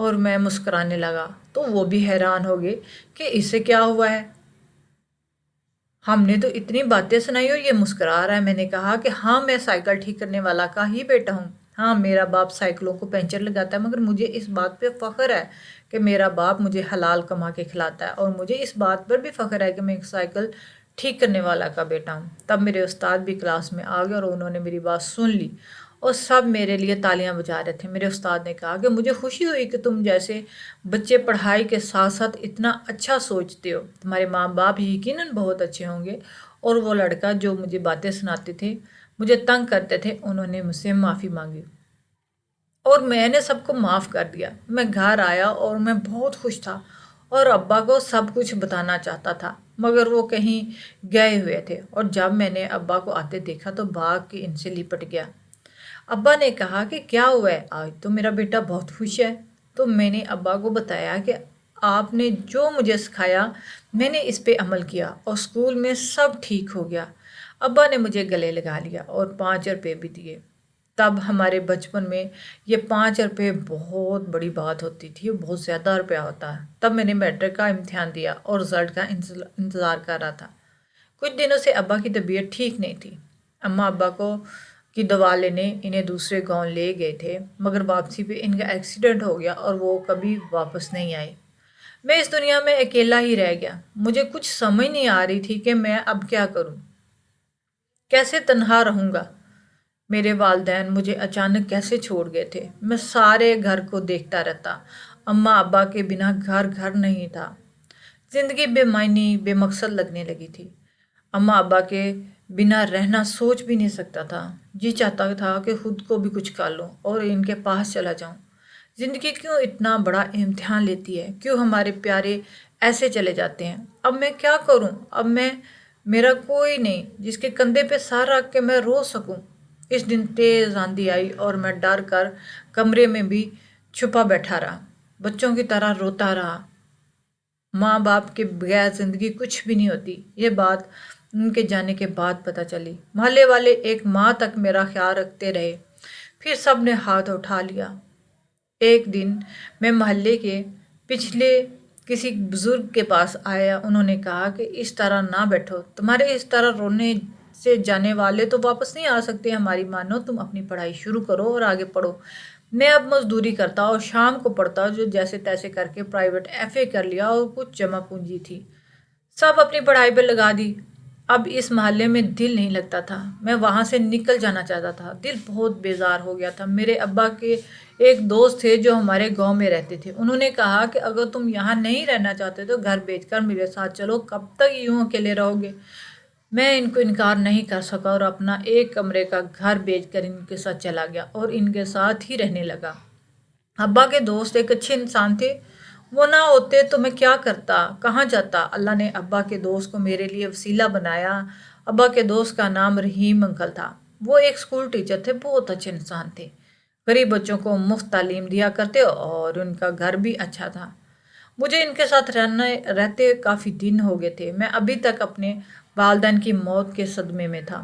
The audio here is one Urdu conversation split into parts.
اور میں مسکرانے لگا تو وہ بھی حیران ہو گئے کہ اسے کیا ہوا ہے۔ ہم نے تو اتنی باتیں سنائی اور یہ مسکرا رہا ہے۔ میں نے کہا کہ ہاں، میں سائیکل ٹھیک کرنے والا کا ہی بیٹا ہوں۔ ہاں، میرا باپ سائیکلوں کو پنچر لگاتا ہے، مگر مجھے اس بات پہ فخر ہے کہ میرا باپ مجھے حلال کما کے کھلاتا ہے، اور مجھے اس بات پر بھی فخر ہے کہ میں ایک سائیکل ٹھیک کرنے والا کا بیٹا ہوں۔ تب میرے استاد بھی کلاس میں آ گئے اور انہوں نے میری بات سن لی اور سب میرے لیے تالیاں بجا رہے تھے۔ میرے استاد نے کہا کہ مجھے خوشی ہوئی کہ تم جیسے بچے پڑھائی کے ساتھ ساتھ اتنا اچھا سوچتے ہو۔ تمہارے ماں باپ یقیناً بہت اچھے ہوں گے۔ اور وہ لڑکا جو مجھے باتیں سناتے تھے، مجھے تنگ کرتے تھے، انہوں نے مجھ سے معافی مانگی اور میں نے سب کو معاف کر دیا۔ میں گھر آیا اور میں بہت خوش تھا اور ابا کو سب کچھ بتانا چاہتا تھا، مگر وہ کہیں گئے ہوئے تھے، اور جب میں نے ابا کو آتے دیکھا تو بھاگ کے ان سے لپٹ گیا۔ ابا نے کہا کہ کیا ہوا ہے، آج تو میرا بیٹا بہت خوش ہے۔ تو میں نے ابا کو بتایا کہ آپ نے جو مجھے سکھایا میں نے اس پہ عمل کیا اور اسکول میں سب ٹھیک ہو گیا۔ ابا نے مجھے گلے لگا لیا اور 5 روپے بھی دیے۔ تب ہمارے بچپن میں یہ 5 روپے بہت بڑی بات ہوتی تھی، یہ بہت زیادہ روپیہ ہوتا ہے۔ تب میں نے میٹرک کا امتحان دیا اور رزلٹ کا انتظار کر رہا تھا۔ کچھ دنوں سے ابا کی طبیعت ٹھیک نہیں تھی۔ اماں ابا کو کی دوا لینے انہیں دوسرے گاؤں لے گئے تھے، مگر واپسی پہ ان کا ایکسیڈنٹ ہو گیا اور وہ کبھی واپس نہیں آئے۔ میں اس دنیا میں اکیلا ہی رہ گیا۔ مجھے کچھ سمجھ نہیں آ رہی تھی کہ میں اب کیا کروں، کیسے تنہا رہوں گا۔ میرے والدین مجھے اچانک کیسے چھوڑ گئے تھے۔ میں سارے گھر کو دیکھتا رہتا، اماں ابا کے بنا گھر گھر نہیں تھا۔ زندگی بے معنی، بے مقصد لگنے لگی تھی۔ اماں ابا کے بنا رہنا سوچ بھی نہیں سکتا تھا۔ جی چاہتا تھا کہ خود کو بھی کچھ کر لوں اور ان کے پاس چلا جاؤں۔ زندگی کیوں اتنا بڑا امتحان لیتی ہے؟ کیوں ہمارے پیارے ایسے چلے جاتے ہیں؟ اب میں کیا کروں؟ اب میرا کوئی نہیں جس کے کندھے پہ سر رکھ کے میں رو سکوں۔ اس دن تیز آندھی آئی اور میں ڈر کر کمرے میں بھی چھپا بیٹھا رہا، بچوں کی طرح روتا رہا۔ ماں باپ کے بغیر زندگی کچھ بھی نہیں ہوتی، یہ بات ان کے جانے کے بعد پتہ چلی۔ محلے والے 1 ماہ تک میرا خیال رکھتے رہے، پھر سب نے ہاتھ اٹھا لیا۔ ایک دن میں محلے کے پچھلے کسی بزرگ کے پاس آیا۔ انہوں نے کہا کہ اس طرح نہ بیٹھو، تمہارے اس طرح رونے سے جانے والے تو واپس نہیں آ سکتے۔ ہماری مانو، تم اپنی پڑھائی شروع کرو اور آگے پڑھو۔ میں اب مزدوری کرتا اور شام کو پڑھتا، جو جیسے تیسے کر کے پرائیویٹ FA کر لیا اور کچھ جمع پونجی تھی، سب اپنی پڑھائی پہ لگا دی۔ اب اس محلے میں دل نہیں لگتا تھا، میں وہاں سے نکل جانا چاہتا تھا۔ دل بہت بیزار ہو گیا تھا۔ میرے ابا کے ایک دوست تھے جو ہمارے گاؤں میں رہتے تھے، انہوں نے کہا کہ اگر تم یہاں نہیں رہنا چاہتے تو گھر بیچ کر میرے ساتھ چلو، کب تک یوں اکیلے رہو گے؟ میں ان کو انکار نہیں کر سکا اور اپنا 1 کمرے کا گھر بیچ کر ان کے ساتھ چلا گیا اور ان کے ساتھ ہی رہنے لگا۔ ابا کے دوست ایک اچھے انسان تھے، وہ نہ ہوتے تو میں کیا کرتا، کہاں جاتا۔ اللہ نے ابا کے دوست کو میرے لیے وسیلہ بنایا۔ ابا کے دوست کا نام رحیم انکل تھا۔ وہ ایک اسکول ٹیچر تھے، بہت اچھے انسان تھے، غریب بچوں کو مفت تعلیم دیا کرتے اور ان کا گھر بھی اچھا تھا۔ مجھے ان کے ساتھ رہتے کافی دن ہو گئے تھے۔ میں ابھی تک اپنے والدین کی موت کے صدمے میں تھا۔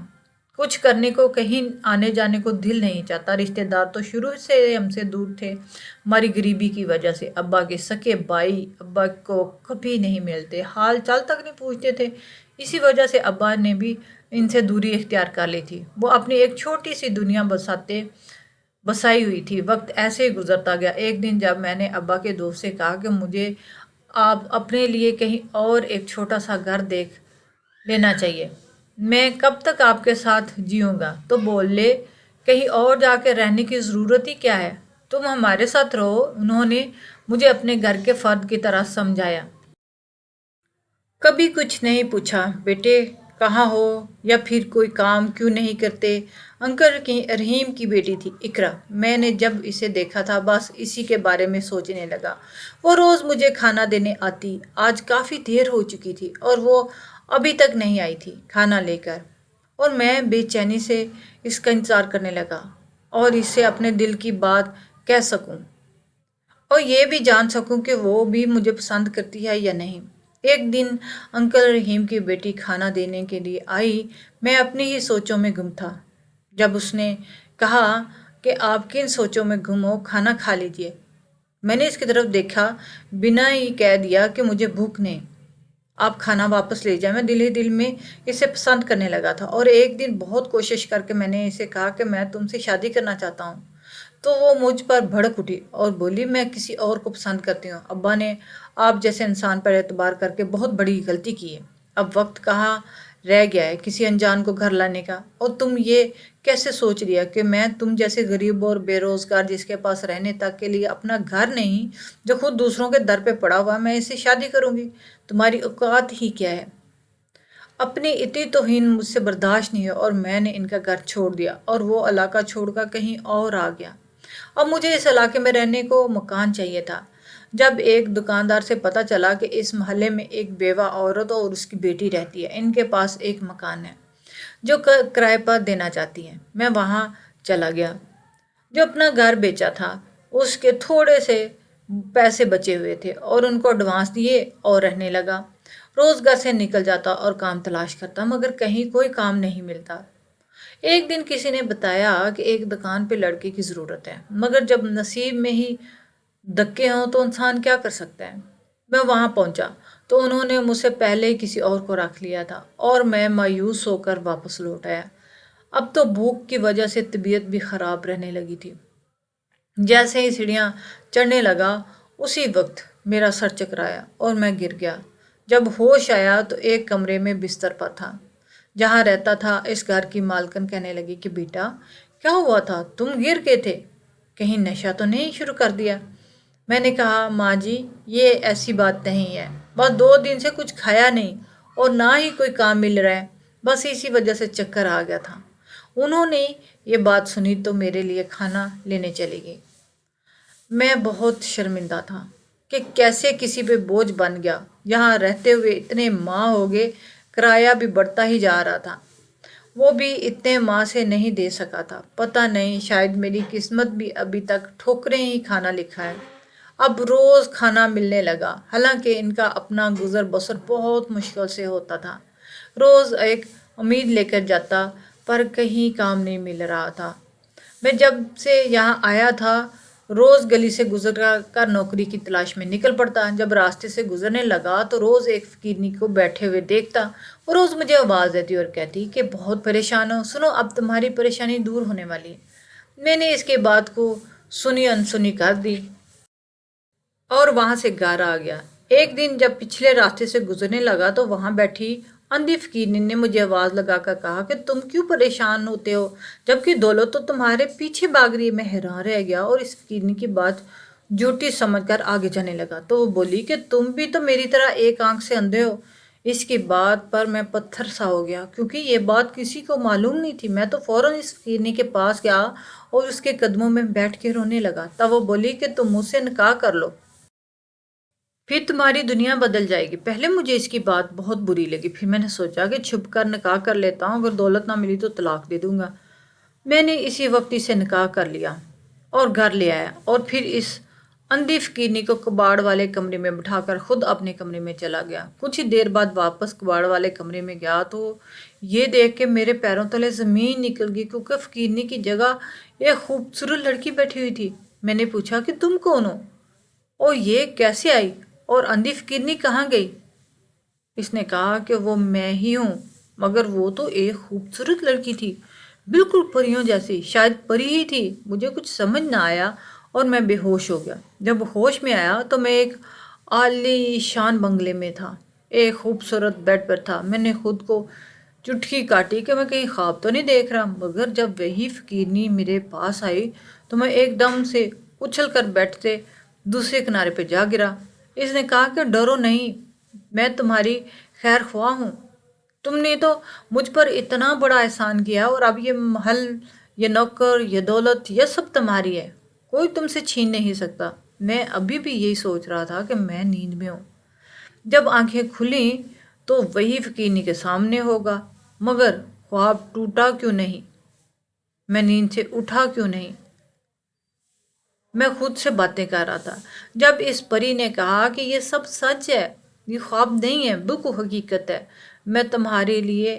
کچھ کرنے کو، کہیں آنے جانے کو دل نہیں چاہتا۔ رشتہ دار تو شروع سے ہم سے دور تھے، ہماری غریبی کی وجہ سے۔ ابا کے سکے بھائی ابا کو کبھی نہیں ملتے، حال چال تک نہیں پوچھتے تھے۔ اسی وجہ سے ابا نے بھی ان سے دوری اختیار کر لی تھی۔ وہ اپنی ایک چھوٹی سی دنیا بسائی ہوئی تھی۔ وقت ایسے ہی گزرتا گیا۔ ایک دن جب میں نے ابا کے دوست سے کہا کہ مجھے آپ اپنے لیے کہیں اور ایک چھوٹا سا گھر دیکھ لینا چاہیے، میں کب تک آپ کے ساتھ جیوں گا، تو بولے کہیں اور جا کے رہنے کی ضرورت ہی کیا ہے، تم ہمارے ساتھ رہو۔ انہوں نے مجھے اپنے گھر کے فرد کی طرح سمجھایا، کبھی کچھ نہیں پوچھا، بیٹے کہاں ہو یا پھر کوئی کام کیوں نہیں کرتے۔ انکل کی رحیم کی بیٹی تھی اقرا۔ میں نے جب اسے دیکھا تھا بس اسی کے بارے میں سوچنے لگا۔ وہ روز مجھے کھانا دینے آتی۔ آج کافی دیر ہو چکی تھی اور وہ ابھی تک نہیں آئی تھی کھانا لے کر، اور میں بے چینی سے اس کا انتظار کرنے لگا اور اس سے اپنے دل کی بات کہہ سکوں اور یہ بھی جان سکوں کہ وہ بھی مجھے پسند کرتی ہے یا نہیں۔ ایک دن انکل رحیم کی بیٹی کھانا دینے کے لیے آئی۔ میں اپنی ہی سوچوں میں گم تھا۔ جب اس نے کہا کہ آپ کن سوچوں میں گم ہو، کھانا کھا لیجیے، میں نے اس کی طرف دیکھا، بنا ہی کہہ دیا کہ مجھے بھوک نہیں، آپ کھانا واپس لے جائیں۔ میں دل ہی دل میں اسے پسند کرنے لگا تھا، اور ایک دن بہت کوشش کر کے میں نے اسے کہا کہ میں تم سے شادی کرنا چاہتا ہوں، تو وہ مجھ پر بھڑک اٹھی اور بولی میں کسی اور کو پسند کرتی ہوں۔ ابا نے آپ جیسے انسان پر اعتبار کر کے بہت بڑی غلطی کی ہے۔ اب وقت کہاں رہ گیا ہے کسی انجان کو گھر لانے کا، اور تم یہ کیسے سوچ لیا کہ میں تم جیسے غریب اور بے روزگار جس کے پاس رہنے تک کے لیے اپنا گھر نہیں، جو خود دوسروں کے در پہ پڑا ہوا، میں اسے شادی کروں گی؟ تمہاری اوقات ہی کیا ہے؟ اپنی اتنی توہین مجھ سے برداشت نہیں ہے، اور میں نے ان کا گھر چھوڑ دیا اور وہ علاقہ چھوڑ کر کہیں اور آ گیا۔ اب مجھے اس علاقے میں رہنے کو مکان چاہیے تھا۔ جب ایک دکاندار سے پتہ چلا کہ اس محلے میں ایک بیوہ عورت اور اس کی بیٹی رہتی ہے، ان کے پاس ایک مکان ہے جو کرائے پر دینا چاہتی ہیں، میں وہاں چلا گیا۔ جو اپنا گھر بیچا تھا اس کے تھوڑے سے پیسے بچے ہوئے تھے، اور ان کو ایڈوانس دیے اور رہنے لگا۔ روز گھر سے نکل جاتا اور کام تلاش کرتا، مگر کہیں کوئی کام نہیں ملتا۔ ایک دن کسی نے بتایا کہ ایک دکان پہ لڑکے کی ضرورت ہے، مگر جب نصیب میں ہی دھکے ہوں تو انسان کیا کر سکتا ہے۔ میں وہاں پہنچا تو انہوں نے مجھ سے پہلے ہی کسی اور کو رکھ لیا تھا، اور میں مایوس ہو کر واپس لوٹ آیا۔ اب تو بھوک کی وجہ سے طبیعت بھی خراب رہنے لگی تھی۔ جیسے ہی سیڑھیاں چڑھنے لگا اسی وقت میرا سر چکرایا اور میں گر گیا۔ جب ہوش آیا تو ایک کمرے میں بستر پر تھا جہاں رہتا تھا۔ اس گھر کی مالکن کہنے لگی کہ بیٹا کیا ہوا تھا، تم گر گئے تھے، کہیں نشہ تو نہیں شروع کر دیا؟ میں نے کہا ماں جی یہ ایسی بات نہیں ہے، بس 2 دن سے کچھ کھایا نہیں اور نہ ہی کوئی کام مل رہا ہے، بس اسی وجہ سے چکر آ گیا تھا۔ انہوں نے یہ بات سنی تو میرے لیے کھانا لینے چلی گئی۔ میں بہت شرمندہ تھا کہ کیسے کسی پہ بوجھ بن گیا۔ یہاں رہتے ہوئے اتنے ماہ ہو گئے، کرایہ بھی بڑھتا ہی جا رہا تھا، وہ بھی اتنے ماہ سے نہیں دے سکا تھا۔ پتہ نہیں شاید میری قسمت بھی ابھی تک ٹھوکریں ہی کھانا لکھا ہے۔ اب روز کھانا ملنے لگا، حالانکہ ان کا اپنا گزر بسر بہت مشکل سے ہوتا تھا۔ روز ایک امید لے کر جاتا پر کہیں کام نہیں مل رہا تھا۔ میں جب سے یہاں آیا تھا روز گلی سے گزر کر نوکری کی تلاش میں نکل پڑتا۔ جب راستے سے گزرنے لگا تو روز ایک فقیرنی کو بیٹھے ہوئے دیکھتا، وہ روز مجھے آواز دیتی اور کہتی کہ بہت پریشان ہو، سنو اب تمہاری پریشانی دور ہونے والی ہے۔ میں نے اس کے بات کو سنی انسنی کر دی اور وہاں سے گھر آ گیا۔ ایک دن جب پچھلے راستے سے گزرنے لگا تو وہاں بیٹھی اندھی فقیرنی نے مجھے آواز لگا کر کہا کہ تم کیوں پریشان ہوتے ہو جبکہ دولت تو تمہارے پیچھے بھاگ رہی ہے۔ میں حیران رہ گیا اور اس فقیرنی کی بات جھوٹی سمجھ کر آگے جانے لگا تو وہ بولی کہ تم بھی تو میری طرح ایک آنکھ سے اندھے ہو۔ اس کی بات پر میں پتھر سا ہو گیا کیونکہ یہ بات کسی کو معلوم نہیں تھی۔ میں تو فوراً اس فقیرنی کے پاس گیا اور اس کے قدموں میں بیٹھ کے رونے لگا۔ تب وہ بولی کہ تم مجھ سے نکاح کر لو، پھر تمہاری دنیا بدل جائے گی۔ پہلے مجھے اس کی بات بہت بری لگی، پھر میں نے سوچا کہ چھپ کر نکاح کر لیتا ہوں، اگر دولت نہ ملی تو طلاق دے دوں گا۔ میں نے اسی وقت اسے نکاح کر لیا اور گھر لے آیا، اور پھر اس اندھی فقیرنی کو کباڑ والے کمرے میں بٹھا کر خود اپنے کمرے میں چلا گیا۔ کچھ ہی دیر بعد واپس کباڑ والے کمرے میں گیا تو یہ دیکھ کے میرے پیروں تلے زمین نکل گئی کیونکہ فقیرنی کی جگہ ایک خوبصورت لڑکی بیٹھی ہوئی تھی۔ میں نے پوچھا کہ تم کون ہو اور یہ کیسے آئی، اور اندھی فقیرنی کہاں گئی؟ اس نے کہا کہ وہ میں ہی ہوں، مگر وہ تو ایک خوبصورت لڑکی تھی، بالکل پریوں جیسی، شاید پری ہی تھی۔ مجھے کچھ سمجھ نہ آیا اور میں بے ہوش ہو گیا۔ جب ہوش میں آیا تو میں ایک عالی شان بنگلے میں تھا، ایک خوبصورت بیڈ پر تھا۔ میں نے خود کو چٹکی کاٹی کہ میں کہیں خواب تو نہیں دیکھ رہا، مگر جب وہی فقیرنی میرے پاس آئی تو میں ایک دم سے اچھل کر بیڈ سے دوسرے کنارے پہ جا گرا۔ اس نے کہا کہ ڈرو نہیں، میں تمہاری خیر خواہ ہوں، تم نے تو مجھ پر اتنا بڑا احسان کیا اور اب یہ محل، یہ نوکر، یہ دولت، یہ سب تمہاری ہے، کوئی تم سے چھین نہیں سکتا۔ میں ابھی بھی یہی سوچ رہا تھا کہ میں نیند میں ہوں۔ جب آنکھیں کھلیں تو وہی فقیرنی کے سامنے ہوگا، مگر خواب ٹوٹا کیوں نہیں، میں نیند سے اٹھا کیوں نہیں؟ میں خود سے باتیں کر رہا تھا جب اس پری نے کہا کہ یہ سب سچ ہے، یہ خواب نہیں ہے، بالکل حقیقت ہے۔ میں تمہارے لیے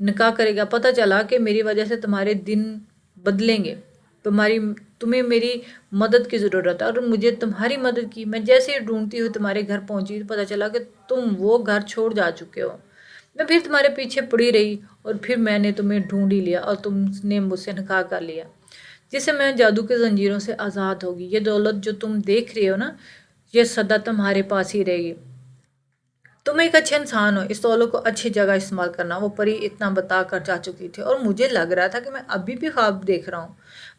نکاح کرے گا، پتہ چلا کہ میری وجہ سے تمہارے دن بدلیں گے، تمہیں میری مدد کی ضرورت ہے اور مجھے تمہاری مدد کی۔ میں جیسے ہی ڈھونڈتی ہوئی تمہارے گھر پہنچی تو پتہ چلا کہ تم وہ گھر چھوڑ جا چکے ہو۔ میں پھر تمہارے پیچھے پڑی رہی اور پھر میں نے تمہیں ڈھونڈ ہی لیا اور تم نے مجھ سے نکاح کر لیا، جس سے میں جادو کے زنجیروں سے آزاد ہوگی۔ یہ دولت جو تم دیکھ رہے ہو نا، یہ سدا تمہارے پاس ہی رہے گی۔ تم ایک اچھے انسان ہو، اس دولت کو اچھی جگہ استعمال کرنا۔ وہ پری اتنا بتا کر جا چکی تھی اور مجھے لگ رہا تھا کہ میں ابھی بھی خواب دیکھ رہا ہوں،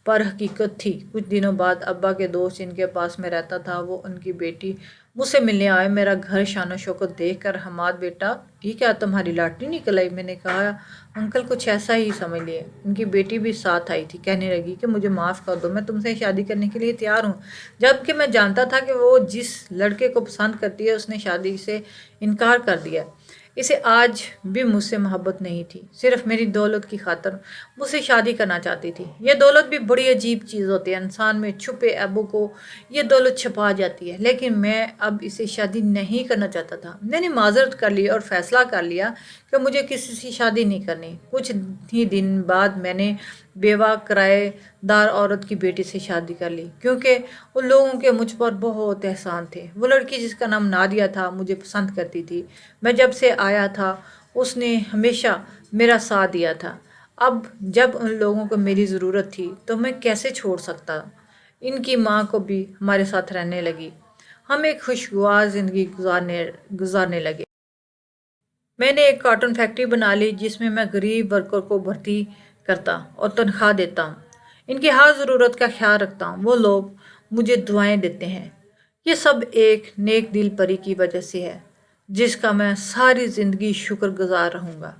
پر حقیقت تھی۔ کچھ دنوں بعد ابا کے دوست جن کے پاس میں رہتا تھا، وہ ان کی بیٹی مجھ سے ملنے آئے۔ میرا گھر شان و شوکت دیکھ کر حماد بیٹا یہ کیا تمہاری لاٹری نکل آئی؟ میں نے کہا انکل کچھ ایسا ہی سمجھ لیے۔ ان کی بیٹی بھی ساتھ آئی تھی، کہنے لگی کہ مجھے معاف کر دو، میں تم سے شادی کرنے کے لیے تیار ہوں، جبکہ میں جانتا تھا کہ وہ جس لڑکے کو پسند کرتی ہے اس نے شادی سے انکار کر دیا۔ اسے آج بھی مجھ سے محبت نہیں تھی، صرف میری دولت کی خاطر مجھ سے شادی کرنا چاہتی تھی۔ یہ دولت بھی بڑی عجیب چیز ہوتی ہے، انسان میں چھپے عیبوں کو یہ دولت چھپا جاتی ہے، لیکن میں اب اسے شادی نہیں کرنا چاہتا تھا۔ میں نے معذرت کر لی اور فیصلہ کر لیا کہ مجھے کسی سے شادی نہیں کرنی۔ کچھ ہی دن بعد میں نے بیوہ کرایہ دار عورت کی بیٹی سے شادی کر لی، کیونکہ ان لوگوں کے مجھ پر بہت احسان تھے۔ وہ لڑکی جس کا نام نادیہ تھا مجھے پسند کرتی تھی، میں جب سے آیا تھا اس نے ہمیشہ میرا ساتھ دیا تھا۔ اب جب ان لوگوں کو میری ضرورت تھی تو میں کیسے چھوڑ سکتا۔ ان کی ماں کو بھی ہمارے ساتھ رہنے لگی، ہم ایک خوشگوار زندگی گزارنے لگے۔ میں نے ایک کاٹن فیکٹری بنا لی جس میں میں غریب ورکر کو بھرتی کرتا اور تنخواہ دیتا ہوں، ان کی ہر ضرورت کا خیال رکھتا ہوں، وہ لوگ مجھے دعائیں دیتے ہیں۔ یہ سب ایک نیک دل پری کی وجہ سے ہے، جس کا میں ساری زندگی شکر گزار رہوں گا۔